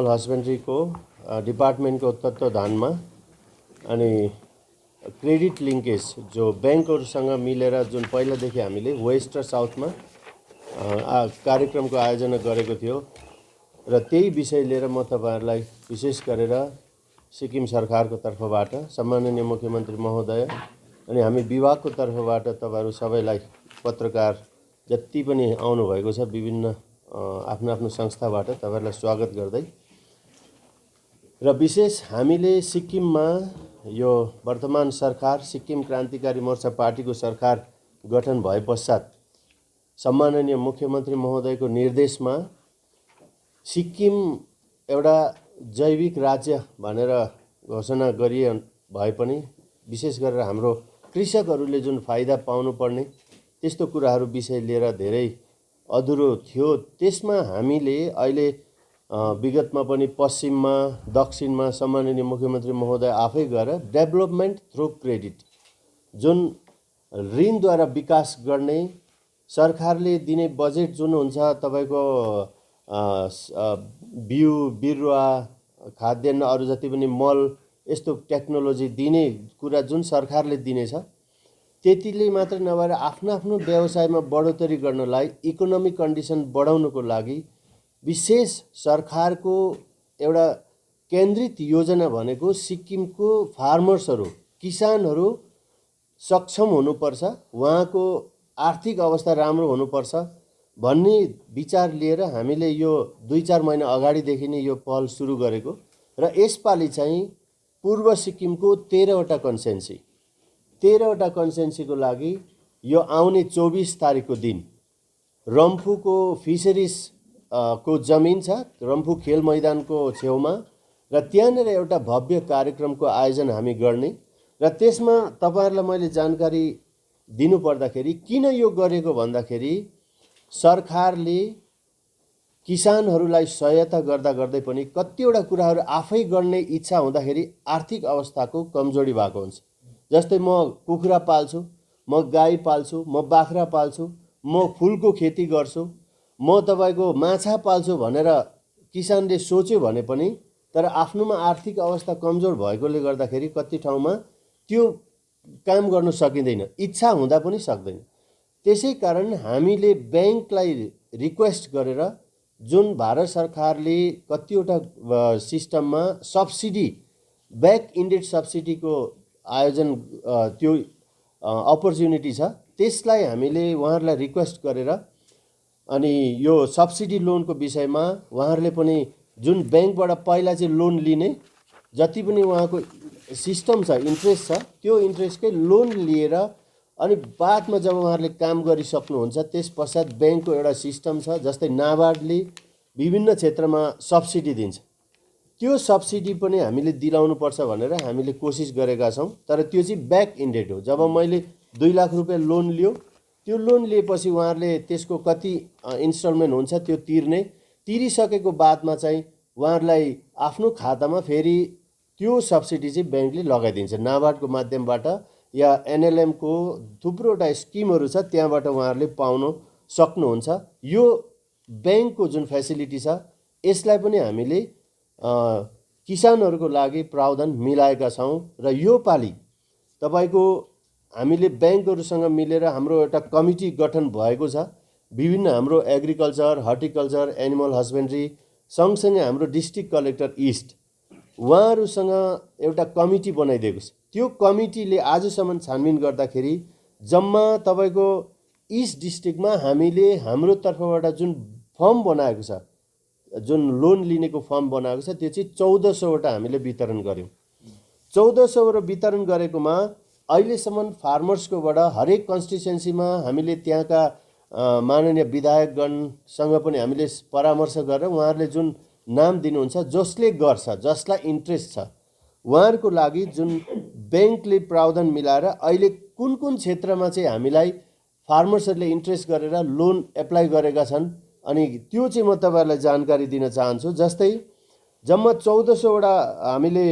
Animal हस्बेन्ड्रीको डिपार्टमेन्टको तत्त्वावधानमा अनि credit linkage जो ब्याङ्कहरूसँग मिलेर जुन पहिलादेखि हामीले वेस्ट र साउथमा कार्यक्रमको आयोजना गरेको थियो र त्यही विषय लिएर म तपाईहरुलाई विशेष गरेर सिक्किम सरकारको तर्फबाट सम्माननीय मुख्यमन्त्री महोदय अनि हामी विभागको तर्फबाट तपाईहरु सबैलाई पत्रकार जति पनि आउनु भएको छ विभिन्न आफ्नो आफ्नो संस्थाबाट तपाईहरुलाई स्वागत गर्दै र विशेष हामीले सिक्किममा यो वर्तमान सरकार सिक्किम क्रान्तिकारी मोर्चा पार्टीको सरकार गठन भए पश्चात सम्माननीय मुख्यमन्त्री महोदयको निर्देशमा सिक्किम एउटा जैविक राज्य भनेर घोषणा गरिए भए पनि विशेष गरेर हाम्रो कृषकहरूले जुन फाइदा पाउनु पर्ने त्यस्तो कुराहरू विषय लिएर धेरै अधुरो थियो। त्यसमा हामीले अहिले विगतमा पनि पश्चिममा दक्षिणमा सम्माननीय मुख्यमन्त्री महोदय आफै गएर डेभलपमेन्ट थ्रु क्रेडिट जुन ऋणद्वारा विकास गर्ने सरकारले दिने बजेट जुन हुन्छ तपाईको बिउ बिरुवा खाद्यान्न अरु जति पनि मल यस्तो टेक्नोलोजी दिने कुरा जुन सरकारले दिनेछ त्यतिले मात्र नभएर आफ्नो आफ्नो व्यवसायमा बढोत्तरी गर्नलाई इकोनोमिक कन्डिसन बढाउनको लागि विशेष सरकारको एउटा केन्द्रित योजना भनेको सिक्किमको फार्मर्सहरू किसानहरू सक्षम हुनुपर्छ उहाँको आर्थिक अवस्था राम्रो हुनुपर्छ भन्ने विचार लिएर हामीले यो 2-4 महिना अगाडिदेखि नै यो पहल सुरु गरेको र यसपालि चाहिँ पूर्व सिक्किमको 13 वटा कन्सेन्सीको लागि यो आउने 24 तारिकको दिन रम्फूको फिशरिज को जमिन छ रम्फू खेल मैदानको छेउमा र त्यहाँनेर एउटा भव्य कार्यक्रमको आयोजना हामी गर्ने र त्यसमा तपाईहरुलाई मैले जानकारी दिनु पर्दाखेरि किन यो गरेको भन्दाखेरि सरकारले किसानहरूलाई सहायता गर्दा गर्दै पनि कतिवटा कुराहरू आफै गर्ने इच्छा हुँदाखेरि आर्थिक अवस्थाको कमजोरी भएको हुन्छ। जस्तै म कुखुरा पाल्छु, म गाई पाल्छु, म बाख्रा पाल्छु, म फूलको खेती गर्छु, म तपाईको माछा पाल्छु भनेर किसानले सोच्यो भने पनि तर आफ्नोमा आर्थिक अवस्था कमजोर भएकोले गर्दाखेरि कति ठाउँमा त्यो काम गर्न सकिँदैन, इच्छा हुँदा पनि सक्दैन। त्यसैकारण हामीले ब्याङ्कलाई रिक्वेस्ट गरेर जुन भारत सरकारले कतिवटा सिस्टममा सब्सिडी ब्याक इन्डेड सब्सिडीको आयोजन त्यो अपर्च्युनिटी छ त्यसलाई हामीले उहाँहरूलाई रिक्वेस्ट गरेर अनि यो सब्सिडी लोनको विषयमा उहाँहरूले पनि जुन ब्याङ्कबाट पहिला चाहिँ लोन लिने जति पनि उहाँको सिस्टम छ इन्ट्रेस्ट छ त्यो इन्ट्रेस्टकै लोन लिएर अनि बादमा जब उहाँहरूले काम गरिसक्नुहुन्छ त्यस पश्चात ब्याङ्कको एउटा सिस्टम छ जस्तै नाबार्डले विभिन्न क्षेत्रमा सब्सिडी दिन्छ त्यो सब्सिडी पनि हामीले दिलाउनु पर्छ भनेर हामीले कोसिस गरेका छौँ। तर त्यो चाहिँ ब्याक इन्डेड हो। जब मैले 2 लाख रुपैयाँ लोन लियो त्यो लोन लिएपछि उहाँहरूले त्यसको कति इन्स्टलमेन्ट हुन्छ त्यो तिरिसकेको बादमा चाहिँ उहाँहरूलाई आफ्नो खातामा फेरि त्यो सब्सिडी चाहिँ ब्याङ्कले लगाइदिन्छ नाबार्डको माध्यमबाट या एनएलएम को थुप्रोवटा स्किमहरू छ त्यहाँबाट उहाँहरूले पाउन सक्नुहुन्छ। यो ब्याङ्कको जुन फेसिलिटी छ यसलाई पनि हामीले किसानहरूको लागि प्रावधान मिलाएका छौँ र यो पालि तपाईको हामीले ब्याङ्कहरूसँग मिलेर हाम्रो एउटा कमिटी गठन भएको छ। विभिन्न हाम्रो एग्रिकल्चर हर्टिकल्चर एनिमल हस्बेन्ड्री सँगसँगै हाम्रो डिस्ट्रिक्ट कलेक्टर इस्ट उहाँहरूसँग एउटा कमिटी बनाइदिएको छ। त्यो कमिटीले आजसम्म छानबिन गर्दाखेरि जम्मा तपाईको इस्ट डिस्ट्रिक्टमा हामीले हाम्रो तर्फबाट जुन फर्म बनाएको छ जुन लोन लिनेको फर्म बनाएको छ त्यो चाहिँ 1400 वटा हामीले वितरण गर्यौं। 1400 वटा वितरण गरेकोमा अहिलेसम्म फार्मर्सकोबाट हरेक कन्स्टिट्युएन्सीमा हामीले त्यहाँका माननीय विधायकगणसँग पनि हामीले परामर्श गरेर उहाँहरूले जुन नाम दिनुहुन्छ जसले गर्छ जसलाई इन्ट्रेस्ट छ उहाँहरूको लागि जुन ब्याङ्कले प्रावधान मिलाएर अहिले कुन कुन क्षेत्रमा चाहिँ हामीलाई फार्मर्सहरूले इन्ट्रेस्ट गरेर लोन एप्लाई गरेका छन् अनि त्यो चाहिँ म तपाईहरुलाई जानकारी दिन चाहन्छु। जस्तै जम्मा 1400 वटा हामीले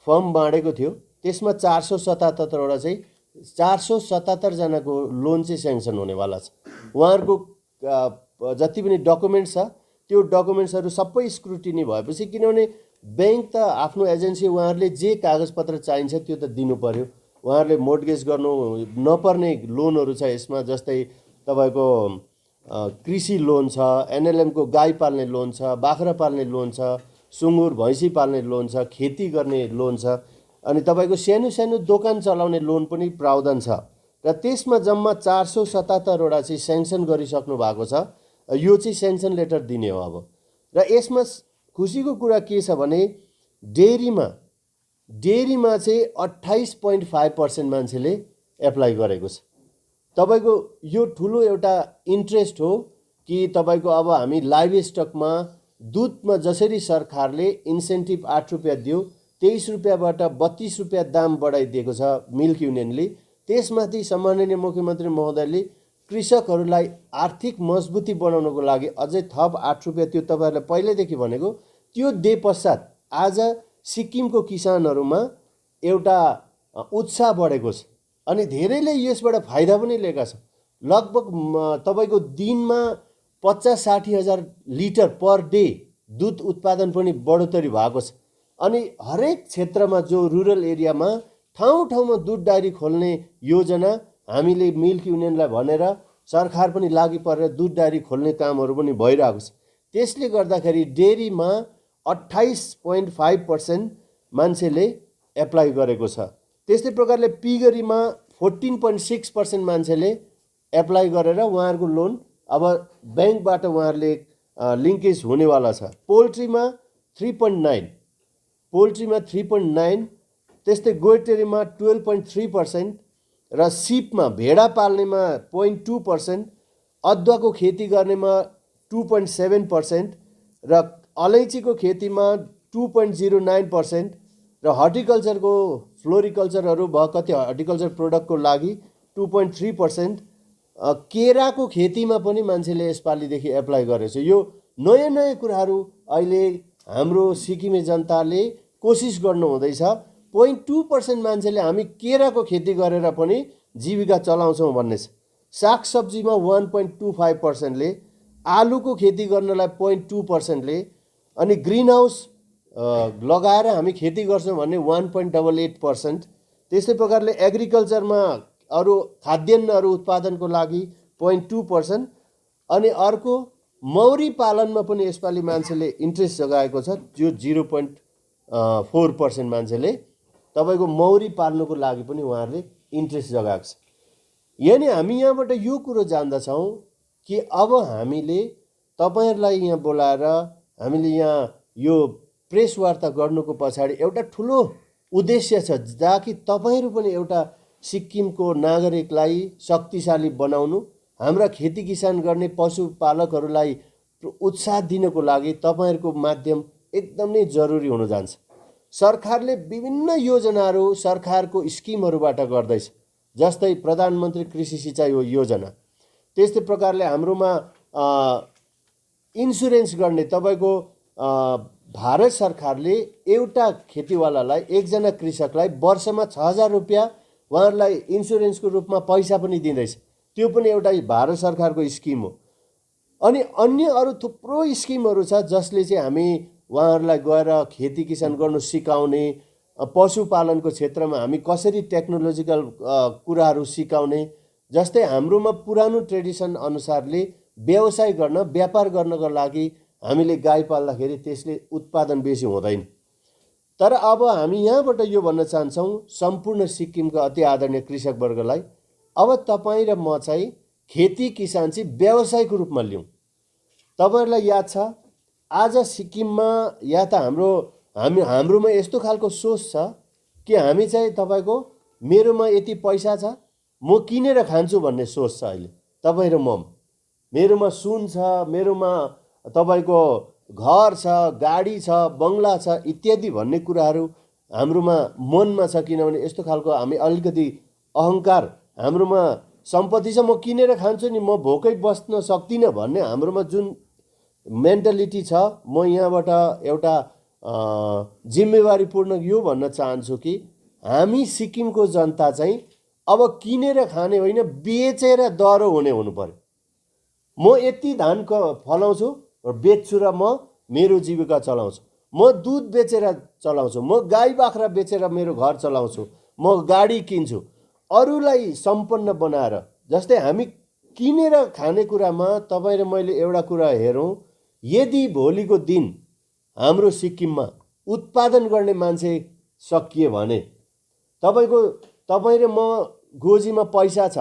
फर्म बाँडेको थियो त्यसमा 477 वटा चाहिँ 477 जनाको लोन चाहिँ स्याङ्सन हुनेवाला छ। उहाँहरूको जति पनि डकुमेन्ट छ त्यो डकुमेन्ट्सहरू सबै स्क्रुटिनी भएपछि, किनभने ब्याङ्क त आफ्नो एजेन्सी उहाँहरूले जे कागजपत्र चाहिन्छ त्यो त दिनु पर्यो। उहाँहरूले मोर्टगेज गर्नु नपर्ने लोनहरू छ यसमा, जस्तै तपाईँको कृषि लोन छ, एनएलएमको गाई पाल्ने लोन छ, बाख्रा पाल्ने लोन छ, सुँगुर भैँसी पाल्ने लोन छ, खेती गर्ने लोन छ, अनि तपाईँको सानो सानो दोकान चलाउने लोन पनि प्रावधान छ। र त्यसमा जम्मा 477वटा चाहिँ सेङ्सन गरिसक्नु भएको छ। यो चाहिँ सेङ्सन लेटर दिने हो अब। र यसमा खुसीको कुरा के छ भने डेरीमा चाहिँ 28.5% मान्छेले एप्लाई गरेको छ। तपाईँको यो ठुलो एउटा इन्ट्रेस्ट हो कि तपाईँको अब हामी लाइभ स्टकमा दुधमा जसरी सरकारले इन्सेन्टिभ 8 रुपियाँ दियो, 23 रुपियाँबाट 32 रुपियाँ दाम बढाइदिएको छ मिल्क युनियनले। त्यसमाथि सम्माननीय मुख्यमन्त्री महोदयले कृषकहरूलाई आर्थिक मजबुती बनाउनको लागि अझै थप 8 रुपियाँ, त्यो तपाईँहरूलाई पहिल्यैदेखि भनेको, त्यो दे पश्चात आज सिक्किमको किसानहरूमा एउटा उत्साह बढेको छ अनि धेरैले यसबाट फाइदा पनि लिएका छन्। लगभग तपाईँको दिनमा 50-60 हजार लिटर पर डे दुध उत्पादन पनि बढोत्तरी भएको छ। अनि हरेक क्षेत्रमा जो रुरल एरियामा ठाउँ ठाउँमा दुध डायरी खोल्ने योजना हामीले मिल्क युनियनलाई भनेर सरकार पनि लागि परेर दुध डायरी खोल्ने कामहरू पनि भइरहेको छ। त्यसले गर्दाखेरि डेरीमा 28.5% मान्छेले एप्लाई गरेको छ। त्यस्तै प्रकारले पिगरीमा 14.6% मान्छेले एप्लाई गरेर उहाँहरूको लोन अब ब्याङ्कबाट उहाँहरूले लिङ्केज हुनेवाला छ। पोल्ट्रीमा 3.9, त्यस्तै गोइटेरीमा 12.3% र सिपमा भेडा पाल्नेमा 0.2%, अदुवाको खेती गर्नेमा 2.7% र अलैँचीको खेतीमा 2.09% र हर्टिकल्चरको फ्लोरिकल्चरहरू भयो कति हर्टिकल्चर प्रोडक्टको लागि 2.3%, केराको खेतीमा पनि मान्छेले यसपालिदेखि एप्लाई गरेको छ। यो नयाँ नयाँ कुराहरू अहिले हाम्रो सिक्किमे जनताले कोसिस गर्नु हुँदैछ। 0.2% मान्छेले हामी केराको खेती गरेर पनि जीविका चलाउँछौँ भन्ने छ। सागसब्जीमा 1.25%ले, आलुको खेती गर्नलाई 0.2%ले, अनि ग्रिन हाउस लगाएर हामी खेती गर्छौँ भन्ने 1.88%। त्यस्तै प्रकारले एग्रिकल्चरमा अरू खाद्यान्नहरू उत्पादनको लागि 0.2%। अनि अर्को मौरी पालनमा पनि यसपालि मान्छेले इन्ट्रेस्ट जगाएको छ, जो 0.4% मान्छेले तपाईँको मौरी पाल्नुको लागि पनि उहाँहरूले इन्ट्रेस्ट जगाएको छ। यानि हामी यहाँबाट यो कुरो जान्दछौँ कि अब हामीले तपाईँहरूलाई यहाँ बोलाएर हामीले यहाँ यो प्रेस वार्ता गर्नुको पछाडि एउटा ठुलो उद्देश्य छ, जहाँ कि तपाईँहरू पनि एउटा सिक्किमको नागरिकलाई शक्तिशाली बनाउनु, हाम्रा खेती किसान गर्ने पशुपालकहरूलाई उत्साह दिनको लागि तपाईँहरूको माध्यम एकदमै जरुरी हुन जान्छ। सरकारले विभिन्न योजनाहरू सरकारको स्किमहरूबाट गर्दैछ, जस्तै प्रधानमन्त्री कृषि सिँचाइ योजना। त्यस्तै प्रकारले हाम्रोमा इन्सुरेन्स गर्ने तपाईँको भारत सरकारले एउटा खेतीवालालाई, एकजना कृषकलाई वर्षमा 6,000 रुपियाँ उहाँहरूलाई इन्सुरेन्सको रूपमा पैसा पनि दिँदैछ। त्यो पनि एउटा भारत सरकारको स्किम हो। अनि अन्य अरू थुप्रो स्किमहरू छ जसले चाहिँ हामी उहाँहरूलाई गएर खेती किसान गर्नु सिकाउने, पशुपालनको क्षेत्रमा हामी कसरी टेक्नोलोजिकल कुराहरू सिकाउने। जस्तै हाम्रोमा पुरानो ट्रेडिसन अनुसारले व्यवसाय गर्न, व्यापार गर्नको लागि हामीले गाई पाल्दाखेरि त्यसले उत्पादन बेसी हुँदैन। तर अब हामी यहाँबाट यो भन्न चाहन्छौँ सम्पूर्ण सिक्किमका अति आदरणीय कृषकवर्गलाई, अब तपाईँ र म चाहिँ खेती किसान चाहिँ व्यवसायको रूपमा लिउँ। तपाईँहरूलाई याद छ आज सिक्किममा या त हाम्रोमा यस्तो खालको सोच छ कि हामी चाहिँ तपाईँको मेरोमा यति पैसा छ म किनेर खान्छु भन्ने सोच छ अहिले तपाईँ र म। मेरोमा सुन छ, मेरोमा तपाईँको घर छ, गाडी छ, बङ्गला छ इत्यादि भन्ने कुराहरू हाम्रोमा मनमा छ। किनभने यस्तो खालको हामी अलिकति अहङ्कार, हाम्रोमा सम्पत्ति छ म किनेर खान्छु नि, म भोकै बस्न सक्दिनँ भन्ने हाम्रोमा जुन मेन्टालिटी छ, म यहाँबाट एउटा जिम्मेवारीपूर्ण यो भन्न चाहन्छु कि हामी सिक्किमको जनता चाहिँ अब किनेर खाने होइन, बेचेर दह्रो हुने हुनु पर्यो। म यति धान फलाउँछु, बेच्छु र म मेरो जीविका चलाउँछु। म दुध बेचेर चलाउँछु, म गाई बाख्रा बेचेर मेरो घर चलाउँछु, म गाडी किन्छु। अरूलाई सम्पन्न बनाएर, जस्तै हामी किनेर खानेकुरामा तपाईँ र मैले एउटा कुरा हेरौँ, यदि भोलिको दिन हाम्रो सिक्किममा उत्पादन गर्ने मान्छे सकिए भने तपाईँ र म गोजीमा पैसा छ,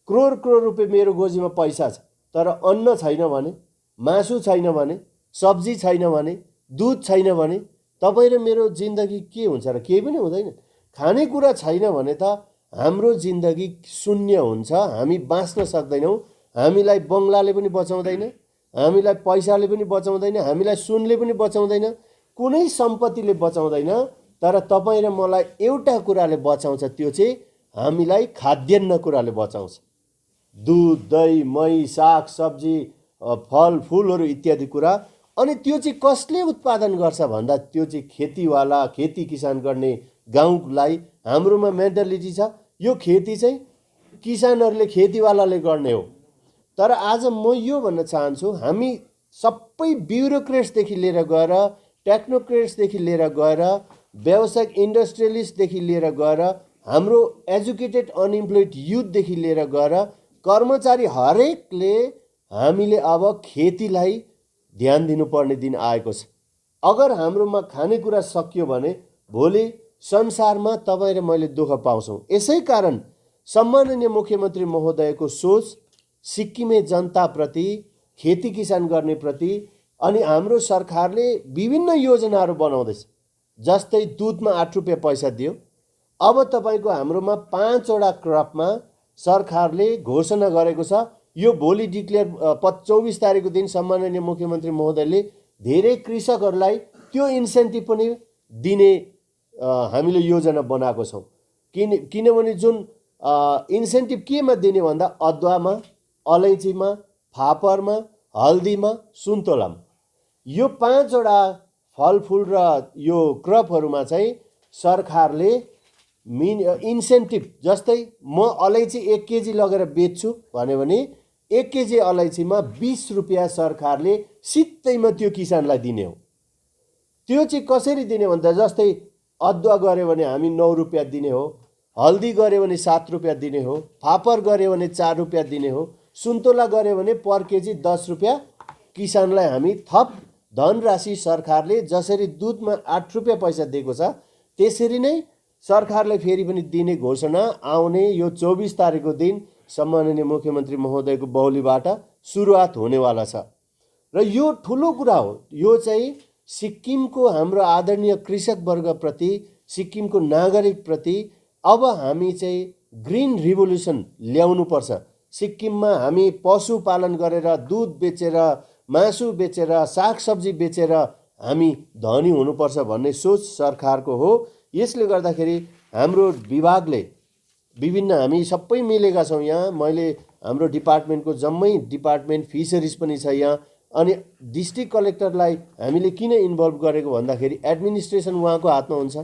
करोड करोड रुपियाँ मेरो गोजीमा पैसा छ, तर अन्न छैन भने, मासु छैन भने, सब्जी छैन भने, दुध छैन भने तपाईँ र मेरो जिन्दगी के हुन्छ र? केही पनि हुँदैन। खानेकुरा छैन भने त हाम्रो जिन्दगी शून्य हुन्छ। हामी बाँच्न सक्दैनौँ। हामीलाई बङ्गलाले पनि बचाउँदैन, हामीलाई पैसाले पनि बचाउँदैन, हामीलाई सुनले पनि बचाउँदैन, कुनै सम्पत्तिले बचाउँदैन। तर तपाईँ र मलाई एउटा कुराले बचाउँछ, त्यो चाहिँ हामीलाई खाद्यान्न कुराले बचाउँछ। दुध, दही, मही, साग सब्जी, फल फुलहरू इत्यादि कुरा। अनि त्यो चाहिँ कसले उत्पादन गर्छ भन्दा त्यो चाहिँ खेतीवाला, खेती किसान गर्ने गाउँलाई। हाम्रोमा मेन्टालिटी छ यो खेती चाहिँ किसानहरूले खेतीवालाले गर्ने हो। तर आज म यो भन्न चाहन्छु, हामी सबै ब्युरोक्रेट्सदेखि लिएर गएर, टेक्नोक्रेट्सदेखि लिएर गएर, व्यावसायिक इन्डस्ट्रियलिस्टदेखि लिएर गएर, हाम्रो एजुकेटेड अनइम्प्लोइड युथदेखि लिएर गएर, कर्मचारी हरेकले हामीले अब खेतीलाई ध्यान दिनुपर्ने दिन आएको छ। अगर हाम्रोमा खानेकुरा सकियो भने भोलि संसारमा तपाईँ र मैले दुःख पाउँछौँ। यसै कारण सम्माननीय मुख्यमन्त्री महोदयको सोच सिक्किमे जनताप्रति, खेती किसान गर्ने प्रति, अनि हाम्रो सरकारले विभिन्न योजनाहरू बनाउँदैछ। जस्तै दुधमा 8 रुपियाँ पैसा दियो। अब तपाईँको हाम्रोमा 5 वटा क्रपमा सरकारले घोषणा गरेको छ, यो भोलि डिक्लेयर 24 तारिकको दिन सम्माननीय मुख्यमन्त्री महोदयले धेरै कृषकहरूलाई त्यो इन्सेन्टिभ पनि दिने हामीले योजना बनाएको छौँ। किनभने जुन इन्सेन्टिभ केमा दिने भन्दा अदुवामा, अलैँचीमा, फापरमा, हल्दीमा, सुन्तोलामा, यो 5 वटा फलफुल र यो क्रपहरूमा चाहिँ सरकारले इन्सेन्टिभ, जस्तै म अलैँची 1 केजी लगेर बेच्छु भन्यो भने 1 केजी अलैँचीमा 20 रुपियाँ सरकारले सित्तैमा त्यो किसानलाई दिने हो। त्यो चाहिँ कसरी दिने भन्दा जस्तै अदुवा गऱ्यो भने हामी 9 रुपियाँ दिने हो, हल्दी गऱ्यो भने 7 रुपियाँ दिने हो, फापर गऱ्यो भने 4 रुपियाँ दिने हो, सुन्तोला गऱ्यो भने पर केजी 10 रुपियाँ किसानलाई हामी थप धनराशि सरकारले जसरी दुधमा 8 रुपियाँ पैसा दिएको छ त्यसरी नै सरकारले फेरि पनि दिने घोषणा आउने यो 24 तारिकको दिन सम्माननीय मुख्यमन्त्री महोदयको बाहुलीबाट सुरुवात हुनेवाला छ। र यो ठुलो कुरा हो। यो चाहिँ सिक्किमको हाम्रो आदरणीय कृषकवर्गप्रति, सिक्किमको नागरिकप्रति अब हामी चाहिँ ग्रिन रिभोल्युसन ल्याउनुपर्छ। सिक्किममा हामी पशुपालन गरेर, दुध बेचेर, मासु बेचेर, सागसब्जी बेचेर हामी धनी हुनुपर्छ भन्ने सोच सरकारको हो। यसले गर्दाखेरि हाम्रो विभागले विभिन्न, हामी सबै मिलेका छौँ यहाँ। मैले हाम्रो डिपार्टमेन्टको जम्मै डिपार्टमेन्ट फिसरिज पनि छ यहाँ। अनि डिस्ट्रिक्ट कलेक्टरलाई हामीले किन इन्भल्भ गरेको भन्दाखेरि एडमिनिस्ट्रेसन उहाँको हातमा हुन्छ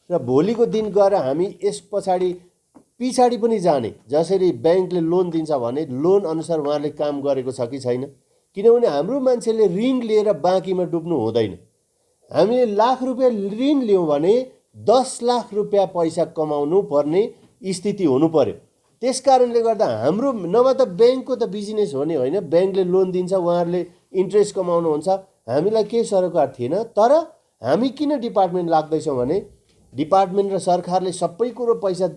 र भोलिको दिन गएर हामी यस पछाडि पनि जाने, जसरी ब्याङ्कले लोन दिन्छ भने लोन अनुसार उहाँले काम गरेको छ कि छैन। किनभने हाम्रो मान्छेले ऋण लिएर बाँकीमा डुब्नु हुँदैन। हामीले लाख रुपियाँ ऋण लियौँ भने 10 लाख रुपियाँ पैसा कमाउनु पर्ने स्थिति हुनु पर्यो। त्यस कारणले गर्दा हाम्रो नभए त ब्याङ्कको त बिजनेस हो नि, होइन? ब्याङ्कले लोन दिन्छ, उहाँहरूले इन्ट्रेस्ट कमाउनुहुन्छ, हामीलाई केही सरोकार थिएन। तर हामी किन डिपार्टमेन्ट लाग्दैछौँ भने डिपार्टमेन्ट र सरकारले सबै कुरो पैसा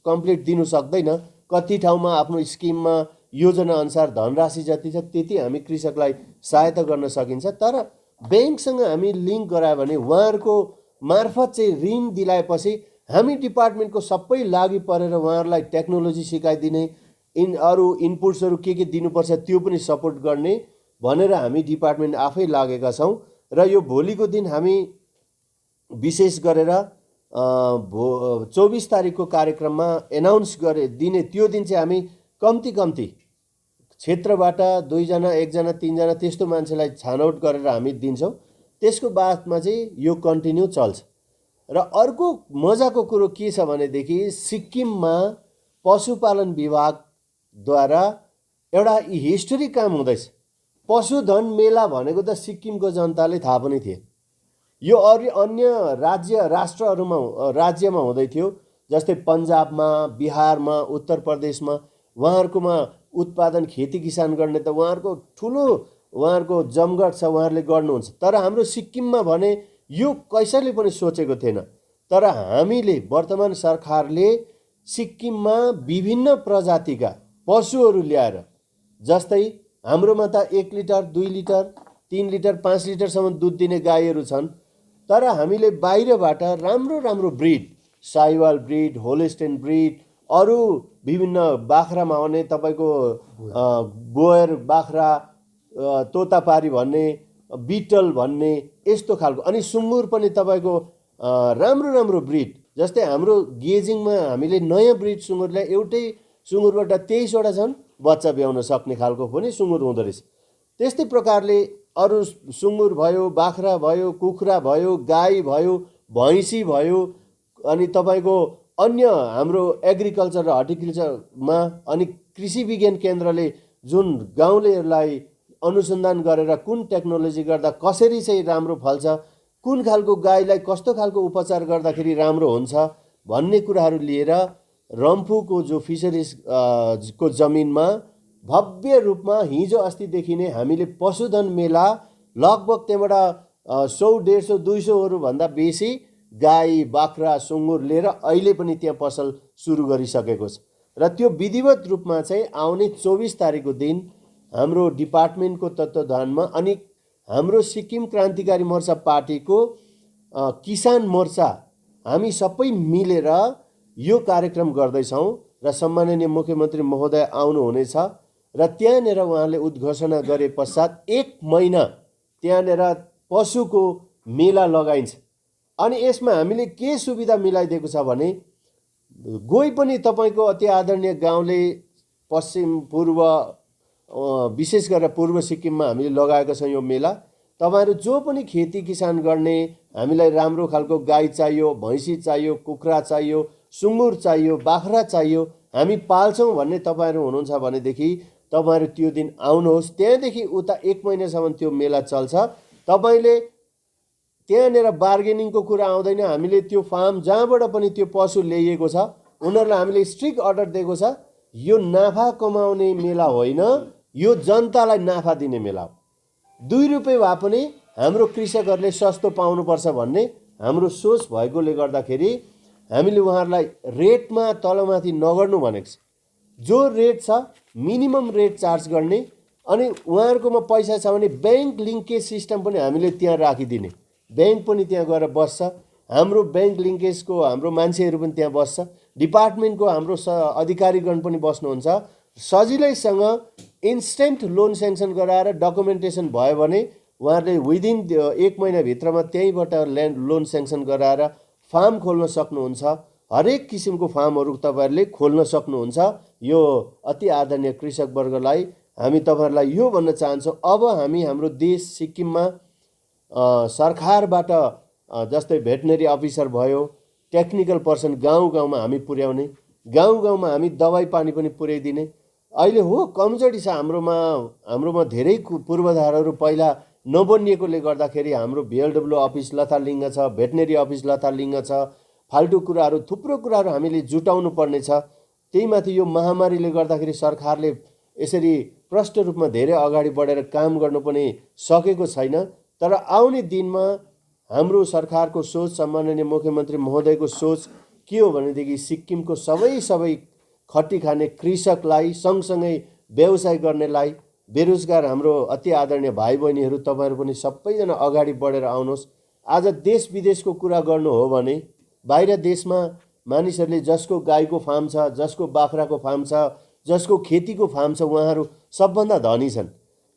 कम्प्लिट दिनु सक्दैन। कति ठाउँमा आफ्नो स्किममा योजना अनुसार धनराशि जति छ त्यति हामी कृषकलाई सहायता गर्न सकिन्छ। तर ब्याङ्कसँग हामी लिङ्क गरायो भने उहाँहरूको मार्फत चाहिँ ऋण दिलाएपछि हामी डिपार्टमेन्टको सबै लागि परेर उहाँहरूलाई टेक्नोलोजी सिकाइदिने, अरू इनपुट्सहरू के दिनुपर्छ त्यो पनि सपोर्ट गर्ने भनेर हामी डिपार्टमेन्ट आफै लागेका छौँ। र यो भोलिको दिन हामी विशेष गरेर 24 तारिकको कार्यक्रममा एनाउन्स दिने त्यो दिन चाहिँ हामी कम्ती क्षेत्रबाट 2 जना, 1 जना, 3 जना त्यस्तो मान्छेलाई छानौट गरेर हामी दिन्छौँ। त्यसको बादमा चाहिँ यो कन्टिन्यू चल्छ। र अर्को मजाको कुरो के छ भनेदेखि सिक्किममा पशुपालन विभागद्वारा एउटा हिस्टोरिक काम हुँदैछ। पशुधन मेला भनेको त सिक्किमको जनताले थाहा पनि थिए। यो अन्य राज्यमा हुँदै थियो, जस्तै पन्जाबमा, बिहारमा, उत्तर प्रदेशमा। उहाँहरूकोमा उत्पादन खेती किसान गर्ने त उहाँहरूको जमघट छ, उहाँहरूले गर्नुहुन्छ। तर हाम्रो सिक्किममा भने यो कसैले पनि सोचेको थिएन। तर हामीले वर्तमान सरकारले सिक्किममा विभिन्न प्रजातिका पशुहरू ल्याएर, जस्तै हाम्रोमा त 1 लिटर 2 लिटर 3 लिटर 5 लिटरसम्म दुध दिने गाईहरू छन्। तर हामीले बाहिरबाट राम्रो breed, Sahiwal breed, Holstein breed, अरू विभिन्न बाख्रामा भने तपाईँको बोयर बाख्रा, तोतापारी भन्ने, बिटल भन्ने, यस्तो खालको। अनि सुँगुर पनि तपाईँको राम्रो ब्रिड, जस्तै हाम्रो गेजिङमा हामीले नयाँ ब्रिड सुँगुरलाई एउटै सुँगुरबाट 23 वटा छन्, बच्चा ब्याउन सक्ने खालको पनि सुँगुर हुँदो रहेछ। त्यस्तै प्रकारले अरू सुँगुर भयो, बाख्रा भयो, कुखुरा भयो, गाई भयो, भैँसी भयो, अनि तपाईँको अन्य हाम्रो एग्रिकल्चर र हर्टिकल्चरमा अनि कृषि विज्ञान केन्द्रले जुन गाउँलेहरूलाई अनुसन्धान गरेर कुन टेक्नोलोजी गर्दा कसरी चाहिँ राम्रो फल्छ, कुन खालको गाईलाई कस्तो खालको उपचार गर्दाखेरि राम्रो हुन्छ भन्ने कुराहरू लिएर रम्फूको जो फिसरिज को जमिनमा भव्य रूपमा हिजो अस्तिदेखि नै हामीले पशुधन मेला लगभग त्यहाँबाट 100, 150, 200 भन्दा बेसी गाई, बाख्रा, सुँगुर लिएर अहिले पनि त्यहाँ पसल सुरु गरिसकेको छ। र त्यो विधिवत रूपमा चाहिँ आउने 24 तारिकको दिन हाम्रो डिपार्टमेन्टको तत्त्वावधानमा अनि हाम्रो सिक्किम क्रान्तिकारी मोर्चा पार्टीको किसान मोर्चा हामी सबै मिलेर यो कार्यक्रम गर्दैछौँ। र सम्माननीय मुख्यमन्त्री महोदय आउनुहुनेछ र त्यहाँनिर उहाँले उद्घोषणा गरे पश्चात 1 महिना त्यहाँनिर पशुको मेला लगाइन्छ। अनि यसमा हामीले के सुविधा मिलाइदिएको छ भने, कोही पनि तपाईँको अति आदरणीय गाउँले पश्चिम पूर्व, विशेष गरेर पूर्व सिक्किममा हामीले लगाएको छ यो मेला। तपाईँहरू जो पनि खेती किसान गर्ने, हामीलाई राम्रो खालको गाई चाहियो, भैँसी चाहियो, कुखुरा चाहियो, सुँगुर चाहियो, बाख्रा चाहियो, हामी पाल्छौँ भन्ने तपाईँहरू हुनुहुन्छ भनेदेखि तपाईँहरू त्यो दिन आउनुहोस्। त्यहाँदेखि उता 1 महिनासम्म त्यो मेला चल्छ। तपाईँले त्यहाँनिर बार्गेनिङको कुरा आउँदैन। हामीले त्यो फार्म जहाँबाट पनि त्यो पशु ल्याइएको छ उनीहरूलाई हामीले स्ट्रिक्ट अर्डर दिएको छ, यो नाफा कमाउने मेला होइन, यो जनतालाई नाफा दिने मेला हो। 2 रुपियाँ भए पनि हाम्रो कृषकहरूले सस्तो पाउनुपर्छ भन्ने हाम्रो सोच भएकोले गर्दाखेरि हामीले उहाँहरूलाई रेटमा तलमाथि नगर्नु भनेको छ। जो रेट छ मिनिमम रेट चार्ज गर्ने। अनि उहाँहरूकोमा पैसा छ भने ब्याङ्क लिङ्केज सिस्टम पनि हामीले त्यहाँ राखिदिने। ब्याङ्क पनि त्यहाँ गएर बस्छ, हाम्रो ब्याङ्क लिङ्केजको हाम्रो मान्छेहरू पनि त्यहाँ बस्छ, डिपार्टमेन्टको हाम्रो अधिकारीगण पनि बस्नुहुन्छ। सजिलैसँग इन्स्टेन्ट लोन सेङ्सन गराएर डकुमेन्टेसन भयो भने उहाँहरूले विदिन 1 महिनाभित्रमा त्यहीँबाट लोन सेङ्सन गराएर फार्म खोल्न सक्नुहुन्छ। हरेक किसिमको फार्महरू तपाईँहरूले खोल्न सक्नुहुन्छ। यो अति आदरणीय कृषक वर्गलाई हामी तपाईँहरूलाई यो भन्न चाहन्छौँ, अब हामी हाम्रो देश सिक्किममा सरकारबाट जस्तै भेटनरी अफिसर भयो, टेक्निकल पर्सन गाउँमा हामी पुर्याउने, गाउँमा हामी दबाई पानी पनि पुर्याइदिने। अहिले हो कमजोरी छ हाम्रोमा धेरै पूर्वाधारहरू पहिला नबनिएकोले गर्दाखेरि हाम्रो VLW अफिस लथालिङ्ग छ, भेटनरी अफिस लथालिङ्ग छ, फाल्टु कुराहरू थुप्रो कुराहरू हामीले जुटाउनु पर्ने छ। त्यही माथि यो महामारीले गर्दाखेरि सरकारले यसरी प्रष्ट रूपमा धेरै अगाडि बढेर काम गर्नु पनि सकेको छैन। तर आउने दिनमा हाम्रो सरकारको सोच, सम्माननीय मुख्यमन्त्री महोदयको सोच के हो भनेदेखि सिक्किमको सबै खटी खाने कृषकलाई सँगसँगै व्यवसाय गर्नेलाई, बेरोजगार हाम्रो अति आदरणीय भाइ बहिनीहरू तपाईँहरू पनि सबैजना अगाडि बढेर आउनुहोस्। आज देश विदेशको कुरा गर्नु हो भने बाहिर देशमा मानिसहरूले जसको गाईको फार्म छ, जसको बाख्राको फार्म छ, जसको खेतीको फार्म छ, उहाँहरू सबभन्दा धनी छन्।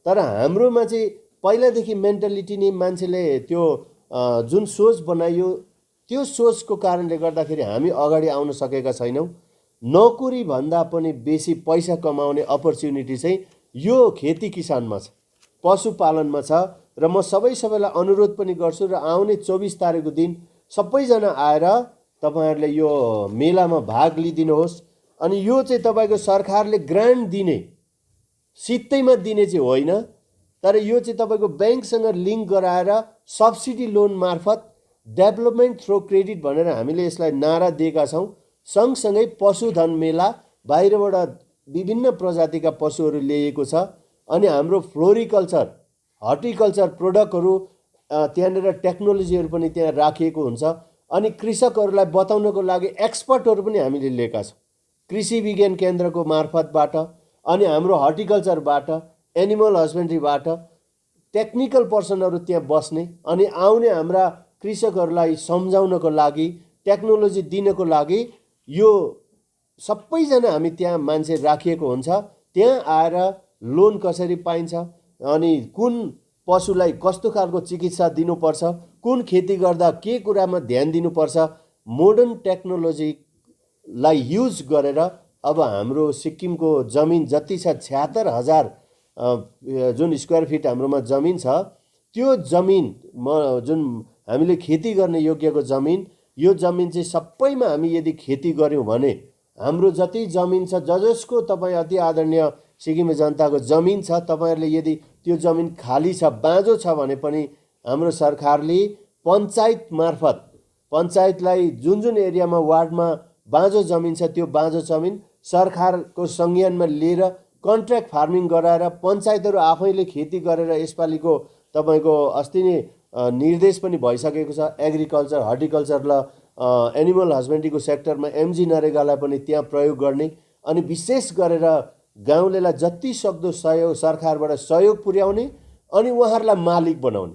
तर हाम्रोमा चाहिँ पहिलादेखि मेन्टालिटी नै मान्छेले त्यो जुन सोच बनाइयो त्यो सोचको कारणले गर्दाखेरि हामी अगाडि आउन सकेका छैनौँ। नोकरी भन्दा पनि बेसी पैसा कमाउने अपर्च्युनिटी चाहिँ यो खेती किसानमा छ, पशुपालनमा छ। र म सबैलाई अनुरोध पनि गर्छु र आउने 24 तारिकको दिन सबैजना आएर तपाईँहरूले यो मेलामा भाग लिदिनुहोस्। अनि यो चाहिँ तपाईँको सरकारले ग्रान्ट दिने, सित्तैमा दिने चाहिँ होइन, तर यो चाहिँ तपाईँको ब्याङ्कसँग लिङ्क गराएर सब्सिडी लोन मार्फत डेभलपमेन्ट थ्रो क्रेडिट भनेर हामीले यसलाई नारा दिएका छौँ। सँगसँगै पशुधन मेला, बाहिरबाट विभिन्न प्रजातिका पशुहरू ल्याइएको छ अनि हाम्रो फ्लोरिकल्चर हर्टिकल्चर प्रोडक्टहरू त्यहाँनिर टेक्नोलोजीहरू पनि त्यहाँ राखिएको हुन्छ अनि कृषकहरूलाई बताउनको लागि एक्सपर्टहरू पनि हामीले लिएका छौँ कृषि विज्ञान केन्द्रको मार्फतबाट अनि हाम्रो हर्टिकल्चरबाट एनिमल हस्बेन्ड्रीबाट टेक्निकल पर्सनहरू त्यहाँ बस्ने अनि आउने हाम्रा कृषकहरूलाई सम्झाउनको लागि टेक्नोलोजी दिनको लागि यो सबैजना हामी त्यहाँ मान्छे राखिएको हुन्छ। त्यहाँ आएर लोन कसरी पाइन्छ अनि कुन पशुलाई कस्तो खालको चिकित्सा दिनुपर्छ, कुन खेती गर्दा के कुरामा ध्यान दिनुपर्छ, मोडर्न टेक्नोलोजीलाई युज गरेर अब हाम्रो सिक्किमको जमिन जति छ 76,000 जुन स्क्वायर फिट हाम्रोमा जमिन छ त्यो जमिन जुन हामीले खेती गर्ने योग्यको जमिन, यो जमिन चाहिँ सबैमा हामी यदि खेती गऱ्यौँ भने हाम्रो जति जमिन छ जसको तपाईँ अति आदरणीय सिक्किमे जनताको जमिन छ तपाईँहरूले यदि त्यो जमिन खाली छ बाँझो छ भने पनि हाम्रो सरकारले पञ्चायत मार्फत पञ्चायतलाई जुन जुन एरियामा वार्डमा बाँझो जमिन छ त्यो बाँझो जमिन सरकारको संज्ञानमा लिएर कन्ट्र्याक्ट फार्मिङ गराएर पञ्चायतहरू आफैले खेती गरेर यसपालिको तपाईँको अस्ति नै निर्देश पनि भइसकेको छ एग्रिकल्चर हर्टिकल्चर र एनिमल हस्बेन्ड्रीको सेक्टरमा एमजी नरेगालाई पनि त्यहाँ प्रयोग गर्ने अनि विशेष गरेर गाउँलेलाई जति सक्दो सहयोग सरकारबाट सहयोग पुर्याउने अनि उहाँहरूलाई मालिक बनाउने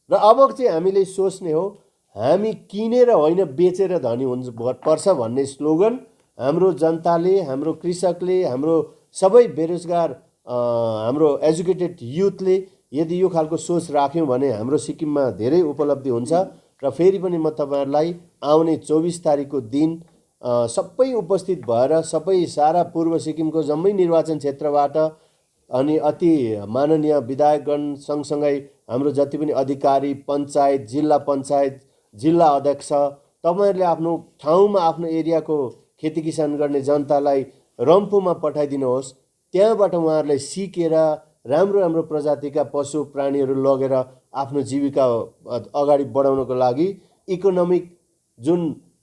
र अब चाहिँ हामीले सोच्ने हो हामी किनेर होइन बेचेर धनी हुनु पर्छ भन्ने स्लोगन हाम्रो जनताले हाम्रो कृषकले हाम्रो सबै बेरोजगार हाम्रो एजुकेटेड युथले यदि यो खालको सोच राख्यौँ भने हाम्रो सिक्किममा धेरै उपलब्धि हुन्छ। र फेरि पनि म तपाईँहरूलाई आउने 24 तारिकको दिन सबै उपस्थित भएर सबै सारा पूर्व सिक्किमको जम्मै निर्वाचन क्षेत्रबाट अनि अति माननीय विधायकगण सँगसँगै हाम्रो जति पनि अधिकारी पञ्चायत जिल्ला अध्यक्ष तपाईँहरूले आफ्नो ठाउँमा आफ्नो एरियाको खेती किसान गर्ने जनतालाई रम्फूमा पठाइदिनुहोस्। त्यहाँबाट उहाँहरूलाई सिकेर राम्रो राम्रो प्रजातिका पशु प्राणीहरू लगेर आफ्नो जीविका अगाडि बढाउनको लागि इकोनोमिक जुन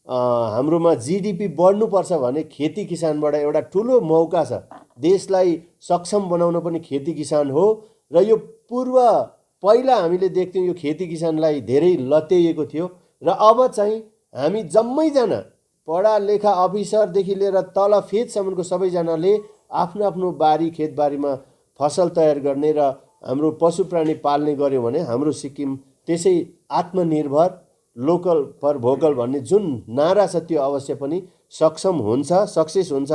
हाम्रोमा जीडीपी बढ्नुपर्छ भने खेती किसानबाट एउटा ठुलो मौका छ। देशलाई सक्षम बनाउन पनि खेती किसान हो र यो पहिला हामीले देख्थ्यौँ यो खेती किसानलाई धेरै लत्याइएको थियो र अब चाहिँ हामी जम्मैजना पढा लेखा अफिसरदेखि लिएर तल फेदसम्मको सबैजनाले आफ्नो आफ्नो बारी खेतबारीमा फसल तयार गर्ने र हाम्रो पशु प्राणी पाल्ने गर्यो भने हाम्रो सिक्किम त्यसै आत्मनिर्भर लोकल फर भोकल भन्ने जुन नारा छ त्यो अवश्य पनि सक्षम हुन्छ सक्सेस हुन्छ।